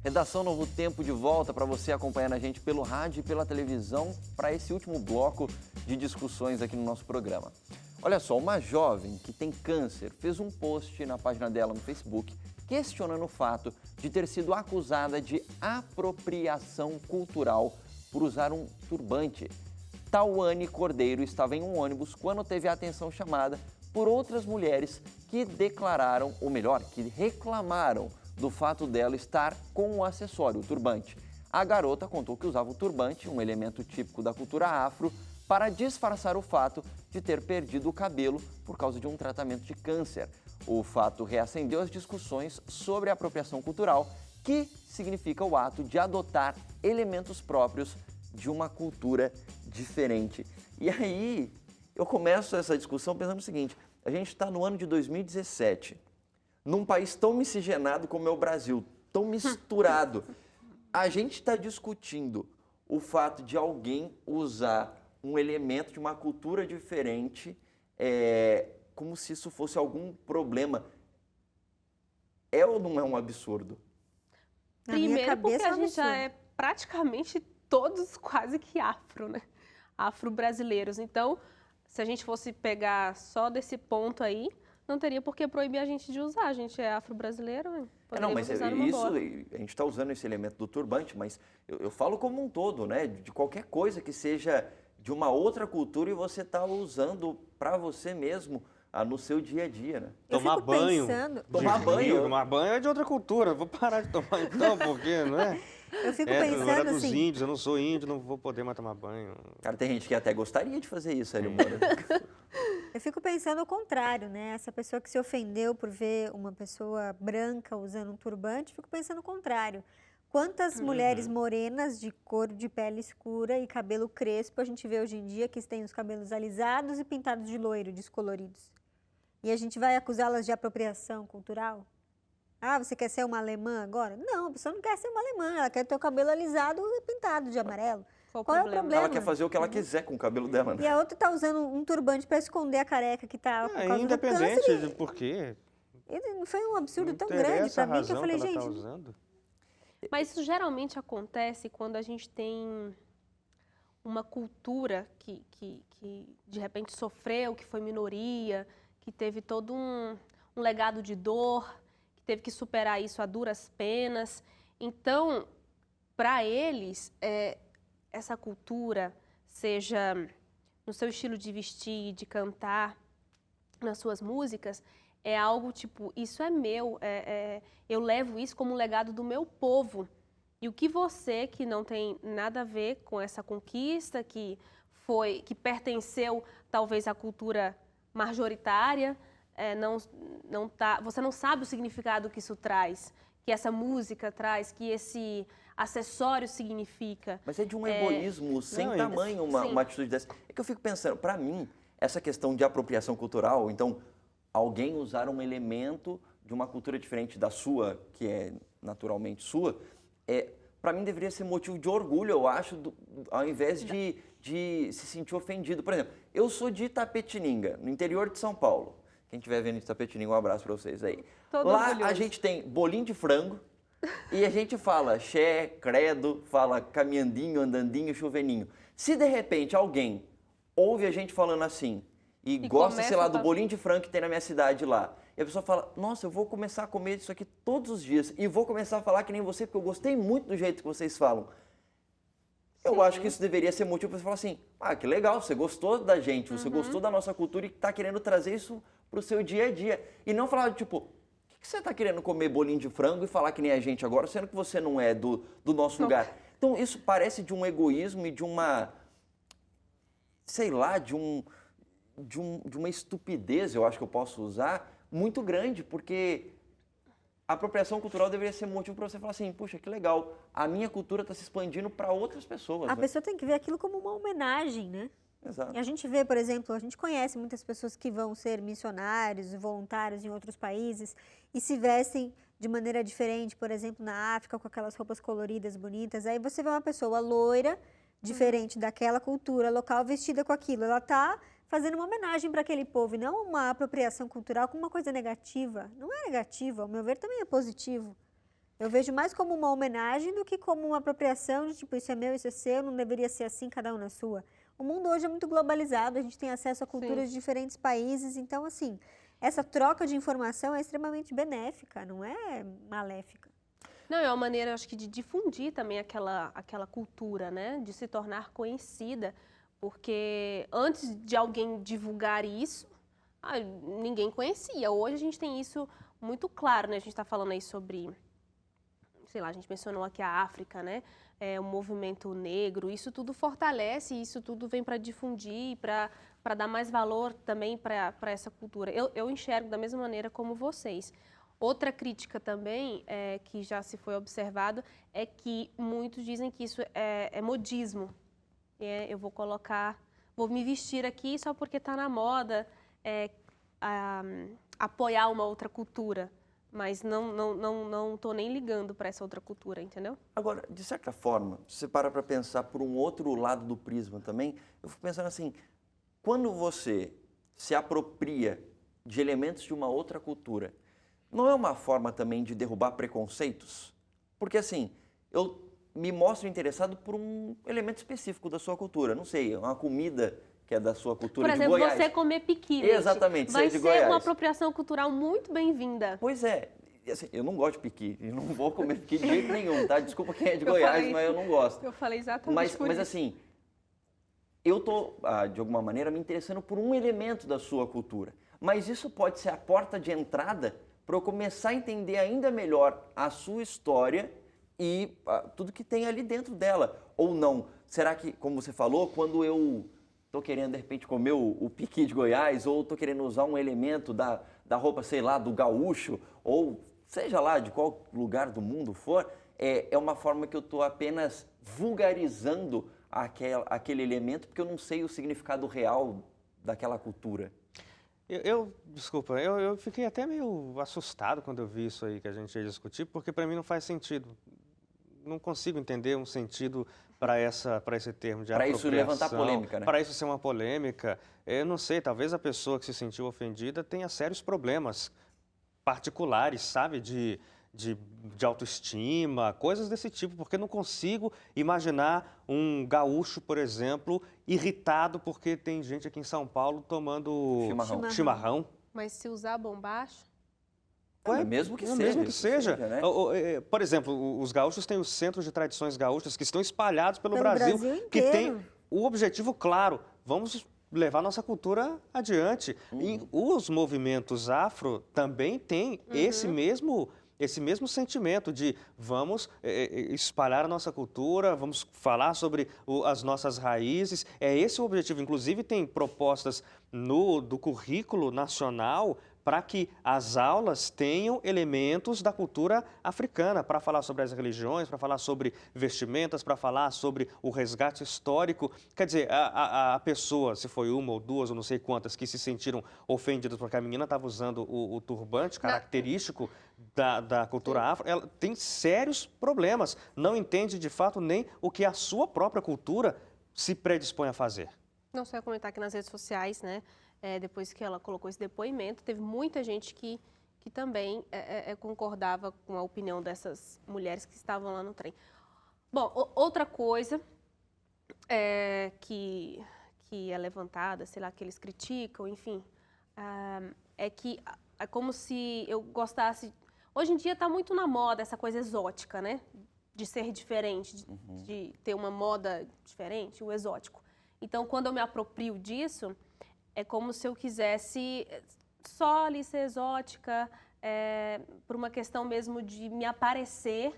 Redação Novo Tempo de volta para você acompanhar a gente pelo rádio e pela televisão para esse último bloco de discussões aqui no nosso programa. Olha só, uma jovem que tem câncer fez um post na página dela no Facebook questionando o fato de ter sido acusada de apropriação cultural por usar um turbante. Tauane Cordeiro estava em um ônibus quando teve a atenção chamada por outras mulheres que declararam, ou melhor, que reclamaram do fato dela estar com o acessório, o turbante. A garota contou que usava o turbante, um elemento típico da cultura afro, para disfarçar o fato de ter perdido o cabelo por causa de um tratamento de câncer. O fato reacendeu as discussões sobre a apropriação cultural, que significa o ato de adotar elementos próprios de uma cultura diferente. E aí, eu começo essa discussão pensando o seguinte: a gente está no ano de 2017, num país tão miscigenado como é o Brasil, tão misturado. A gente está discutindo o fato de alguém usar um elemento de uma cultura diferente, como se isso fosse algum problema. É ou não é um absurdo? Primeiro porque a gente já é praticamente todos quase que afro, né? Afro-brasileiros. Então, se a gente fosse pegar só desse ponto aí, não teria por que proibir a gente de usar. A gente é afro-brasileiro, né? Não, mas isso, a gente está usando esse elemento do turbante, mas eu falo como um todo, né? De qualquer coisa que seja de uma outra cultura e você está usando para você mesmo no seu dia a dia, né? Tomar banho. Tomar banho. Tomar banho é de outra cultura. Vou parar de tomar então, porque, não é? Eu fico pensando dos assim... índios, eu não sou índio, não vou poder mais tomar banho. Cara, tem gente que até gostaria de fazer isso, Hélio Moura. Eu fico pensando o contrário, né? Essa pessoa que se ofendeu por ver uma pessoa branca usando um turbante, fico pensando o contrário. Quantas mulheres morenas de cor de pele escura e cabelo crespo a gente vê hoje em dia que têm os cabelos alisados e pintados de loiro, descoloridos? E a gente vai acusá-las de apropriação cultural? Ah, você quer ser uma alemã agora? Não, a pessoa não quer ser uma alemã, ela quer ter o cabelo alisado e pintado de amarelo. Qual é o problema? Ela quer fazer o que ela quiser com o cabelo dela, né? E a outra está usando um turbante para esconder a careca que está por causa do câncer. Independente de por quê. Foi um absurdo tão grande para mim que eu falei, gente... Mas isso geralmente acontece quando a gente tem uma cultura que de repente sofreu, que foi minoria, que teve todo um legado de dor, que teve que superar isso a duras penas. Então, para eles, essa cultura, seja no seu estilo de vestir, de cantar, nas suas músicas, é algo tipo, isso é meu, eu levo isso como um legado do meu povo. E o que você, que não tem nada a ver com essa conquista, que pertenceu talvez à cultura majoritária, você não sabe o significado que isso traz, que essa música traz, que esse acessório significa. Mas é de um egoísmo sem tamanho uma atitude dessa. É que eu fico pensando, para mim, essa questão de apropriação cultural, então, alguém usar um elemento de uma cultura diferente da sua, que é naturalmente sua, para mim deveria ser motivo de orgulho, eu acho, ao invés de se sentir ofendido. Por exemplo, eu sou de Itapetininga, no interior de São Paulo. Quem estiver vendo Itapetininga, um abraço para vocês aí. Lá orgulhoso. A gente tem bolinho de frango e a gente fala xé, credo, fala caminhandinho, andandinho, chuveninho. Se de repente alguém ouve a gente falando assim e gosta, sei lá, do bolinho de frango que tem na minha cidade lá, e a pessoa fala, nossa, eu vou começar a comer isso aqui todos os dias e vou começar a falar que nem você, porque eu gostei muito do jeito que vocês falam. Eu acho que isso deveria ser motivo para você falar assim, que legal, você gostou da gente, você gostou da nossa cultura e está querendo trazer isso para o seu dia a dia. E não falar, tipo, por que você está querendo comer bolinho de frango e falar que nem a gente agora, sendo que você não é do nosso lugar? Então, isso parece de um egoísmo e de uma, sei lá, de uma estupidez, eu acho que eu posso usar, muito grande, porque a apropriação cultural deveria ser motivo para você falar assim, puxa, que legal, a minha cultura está se expandindo para outras pessoas. A pessoa tem que ver aquilo como uma homenagem, né? Exato. E a gente vê, por exemplo, a gente conhece muitas pessoas que vão ser missionários e voluntários em outros países e se vestem de maneira diferente, por exemplo, na África, com aquelas roupas coloridas, bonitas. Aí você vê uma pessoa loira, diferente daquela cultura local, vestida com aquilo. Ela está fazendo uma homenagem para aquele povo e não uma apropriação cultural como uma coisa negativa. Não é negativa, ao meu ver também é positivo. Eu vejo mais como uma homenagem do que como uma apropriação de tipo, isso é meu, isso é seu, não deveria ser assim, cada um na sua. O mundo hoje é muito globalizado, a gente tem acesso a culturas de diferentes países, então, assim, essa troca de informação é extremamente benéfica, não é maléfica. Não, é uma maneira, acho que, de difundir também aquela cultura, né? De se tornar conhecida, porque antes de alguém divulgar isso, ninguém conhecia. Hoje a gente tem isso muito claro, né? A gente está falando aí sobre, sei lá, a gente mencionou aqui a África, né? O movimento negro, isso tudo fortalece, isso tudo vem para difundir, para dar mais valor também para essa cultura. Eu enxergo da mesma maneira como vocês. Outra crítica também, que já se foi observado, é que muitos dizem que isso é modismo. Eu vou me vestir aqui só porque está na moda, apoiar uma outra cultura. Mas não estou nem ligando para essa outra cultura, entendeu? Agora, de certa forma, se você para pensar por um outro lado do prisma também, eu fico pensando assim, quando você se apropria de elementos de uma outra cultura, não é uma forma também de derrubar preconceitos? Porque assim, eu me mostro interessado por um elemento específico da sua cultura, não sei, uma comida que é da sua cultura de Goiás. Por exemplo, você comer piqui, exatamente, vai ser de ser Goiás. uma apropriação cultural muito bem-vinda. Pois é, assim, eu não gosto de piqui, eu não vou comer piqui de jeito nenhum, tá? Desculpa quem é de Goiás, mas eu não gosto. Eu falei exatamente por isso. Mas assim, eu estou, de alguma maneira, me interessando por um elemento da sua cultura. Mas isso pode ser a porta de entrada para eu começar a entender ainda melhor a sua história e tudo que tem ali dentro dela. Ou não? Será que, como você falou, quando eu estou querendo, de repente, comer o piqui de Goiás, ou estou querendo usar um elemento da roupa, sei lá, do gaúcho, ou seja lá, de qual lugar do mundo for, é uma forma que eu estou apenas vulgarizando aquele elemento, porque eu não sei o significado real daquela cultura. Desculpa, eu fiquei até meio assustado quando eu vi isso aí que a gente ia discutir, porque para mim não faz sentido. Não consigo entender um sentido para esse termo de apropriação. Para isso levantar polêmica, né? Para isso ser uma polêmica. Eu não sei, talvez a pessoa que se sentiu ofendida tenha sérios problemas particulares, sabe, de autoestima, coisas desse tipo, porque eu não consigo imaginar um gaúcho, por exemplo, irritado porque tem gente aqui em São Paulo tomando chimarrão. Mas se usar bombacho... Mesmo que seja. Mesmo que seja. Né? Por exemplo, os gaúchos têm os centros de tradições gaúchas que estão espalhados pelo Brasil que tem o objetivo claro, vamos levar nossa cultura adiante. E os movimentos afro também têm esse mesmo sentimento de vamos espalhar a nossa cultura, vamos falar sobre as nossas raízes. É esse o objetivo. Inclusive, tem propostas do currículo nacional para que as aulas tenham elementos da cultura africana, para falar sobre as religiões, para falar sobre vestimentas, para falar sobre o resgate histórico. Quer dizer, a pessoa, se foi uma ou duas ou não sei quantas, que se sentiram ofendidas porque a menina estava usando o turbante característico da cultura afro, ela tem sérios problemas. Não entende, de fato, nem o que a sua própria cultura se predispõe a fazer. Não, só ia comentar aqui nas redes sociais, né? Depois que ela colocou esse depoimento, teve muita gente que também concordava com a opinião dessas mulheres que estavam lá no trem. Bom, outra coisa que é levantada, sei lá, que eles criticam, enfim, é que é como se eu gostasse... Hoje em dia está muito na moda essa coisa exótica, né? De ser diferente, de ter uma moda diferente, o exótico. Então, quando eu me aproprio disso... É como se eu quisesse só ali ser exótica, por uma questão mesmo de me aparecer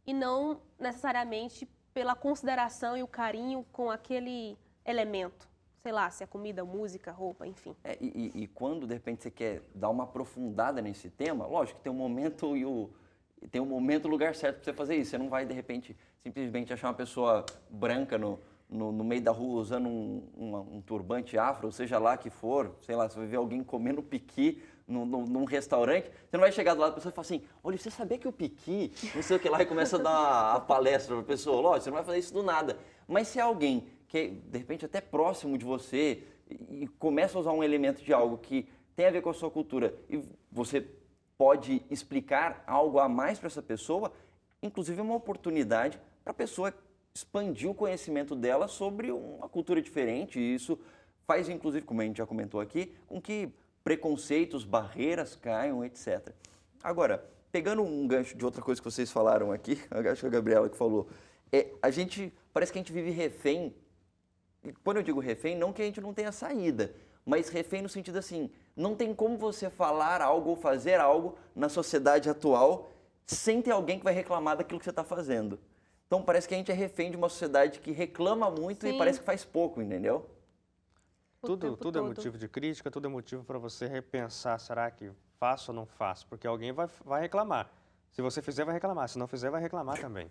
e não necessariamente pela consideração e o carinho com aquele elemento. Sei lá, se é comida, música, roupa, enfim. E quando, de repente, você quer dar uma aprofundada nesse tema, lógico que tem um momento tem um momento e lugar certo para você fazer isso. Você não vai, de repente, simplesmente achar uma pessoa branca no meio da rua usando um turbante afro, ou seja lá que for, sei lá, você vai ver alguém comendo piqui num restaurante, você não vai chegar do lado da pessoa e falar assim, olha, você sabia que o piqui, não sei o que lá, e começa a dar a palestra para a pessoa, lógico, você não vai fazer isso do nada. Mas se é alguém que é, de repente, até próximo de você e começa a usar um elemento de algo que tem a ver com a sua cultura e você pode explicar algo a mais para essa pessoa, inclusive, é uma oportunidade para a pessoa expandir o conhecimento dela sobre uma cultura diferente. E isso faz, inclusive, como a gente já comentou aqui, com que preconceitos, barreiras caiam, etc. Agora, pegando um gancho de outra coisa que vocês falaram aqui, acho que a Gabriela que falou, parece que a gente vive refém. E quando eu digo refém, não que a gente não tenha saída, mas refém no sentido assim, não tem como você falar algo ou fazer algo na sociedade atual sem ter alguém que vai reclamar daquilo que você está fazendo. Então parece que a gente é refém de uma sociedade que reclama muito e parece que faz pouco, entendeu? Tudo é motivo de crítica, tudo é motivo para você repensar, será que faço ou não faço? Porque alguém vai reclamar. Se você fizer, vai reclamar. Se não fizer, vai reclamar também.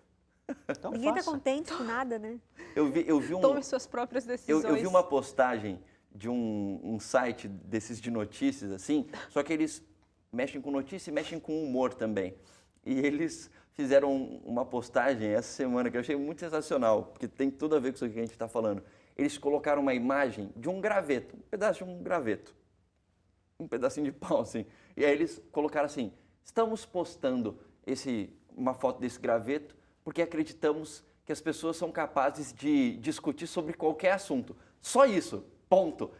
Então, ninguém está contente com nada, né? Eu vi Tome suas próprias decisões. Eu vi uma postagem de um site desses de notícias, assim, só que eles mexem com notícia e mexem com humor também. E eles fizeram uma postagem essa semana que eu achei muito sensacional, porque tem tudo a ver com isso que a gente está falando. Eles colocaram uma imagem de um graveto, um pedaço de um graveto, um pedacinho de pau, assim. E aí eles colocaram assim, estamos postando uma foto desse graveto porque acreditamos que as pessoas são capazes de discutir sobre qualquer assunto. Só isso, ponto.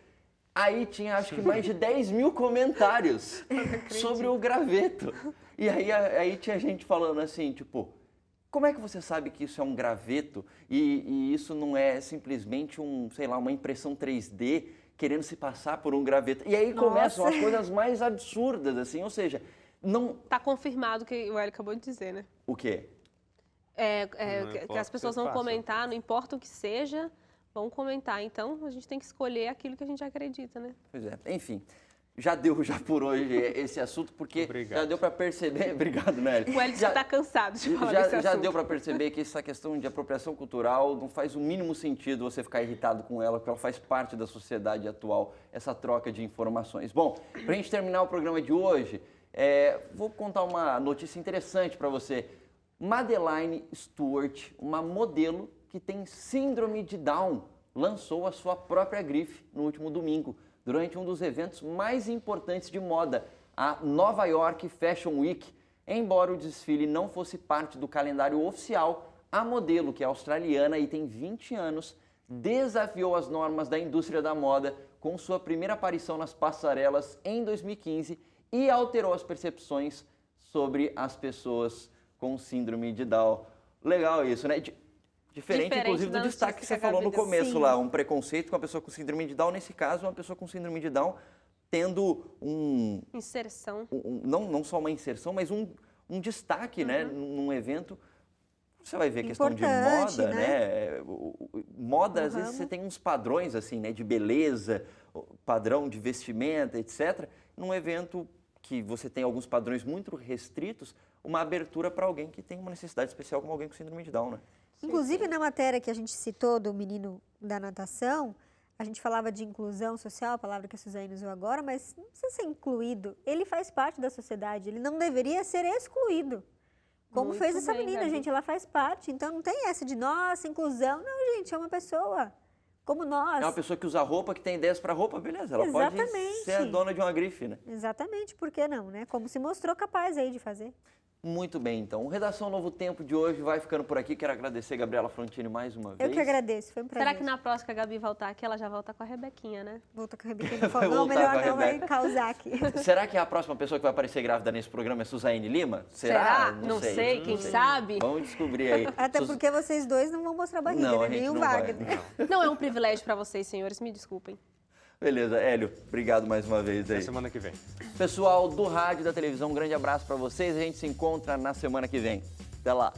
Aí tinha, acho que mais de 10 mil comentários sobre o graveto. E aí tinha gente falando assim, tipo, como é que você sabe que isso é um graveto e isso não é simplesmente uma impressão 3D querendo se passar por um graveto? E aí começam as coisas mais absurdas, assim, ou seja, não... Tá confirmado o que o Hélio acabou de dizer, né? O quê? Que as pessoas vão comentar, não importa o que seja, vão comentar. Então, a gente tem que escolher aquilo que a gente acredita, né? Pois é, enfim. Já deu por hoje esse assunto, porque já deu para perceber... Obrigado, Nelly. O Hélio já está cansado de falar desse assunto. Já deu para perceber que essa questão de apropriação cultural não faz o mínimo sentido você ficar irritado com ela, porque ela faz parte da sociedade atual, essa troca de informações. Bom, para a gente terminar o programa de hoje, vou contar uma notícia interessante para você. Madeleine Stewart, uma modelo que tem síndrome de Down, lançou a sua própria grife no último domingo, durante um dos eventos mais importantes de moda, a Nova York Fashion Week. Embora o desfile não fosse parte do calendário oficial, a modelo, que é australiana e tem 20 anos, desafiou as normas da indústria da moda com sua primeira aparição nas passarelas em 2015 e alterou as percepções sobre as pessoas com síndrome de Down. Legal isso, né? Diferente, inclusive, do destaque que você falou no começo lá, um preconceito com a pessoa com síndrome de Down. Nesse caso, uma pessoa com síndrome de Down tendo inserção. Não só uma inserção, mas um destaque, né? Num evento. Você vai ver questão de moda, né? Moda, às vezes, você tem uns padrões, assim, né? De beleza, padrão de vestimenta, etc. Num evento que você tem alguns padrões muito restritos, uma abertura para alguém que tem uma necessidade especial, como alguém com síndrome de Down, né? Inclusive, na matéria que a gente citou do menino da natação, a gente falava de inclusão social, a palavra que a Suzane usou agora, mas não precisa ser incluído. Ele faz parte da sociedade, ele não deveria ser excluído. Como muito fez essa menina, Gabi. Gente, ela faz parte. Então, não tem essa de, nossa, inclusão. Não, gente, é uma pessoa como nós. É uma pessoa que usa roupa, que tem ideias para roupa, beleza. Ela pode ser a dona de uma grife, né? Exatamente, por que não, né? Como se mostrou capaz aí de fazer. Muito bem, então. O Redação Novo Tempo de hoje vai ficando por aqui. Quero agradecer a Gabriela Frontini mais uma vez. Eu que agradeço, foi um prazer. Será que na próxima que a Gabi voltar aqui, ela já volta com a Rebequinha, né? Volta com a Rebequinha. Não, melhor não, vai causar aqui. Será que a próxima pessoa que vai aparecer grávida nesse programa é Suzane Lima? Será? Não sei, quem sabe? Vamos descobrir aí. Até porque vocês dois não vão mostrar barriga, não, né? Nem o Wagner. Não é um privilégio para vocês, senhores, me desculpem. Beleza, Hélio, obrigado mais uma vez aí. Até semana que vem. Pessoal do rádio e da televisão, um grande abraço para vocês. A gente se encontra na semana que vem. Até lá.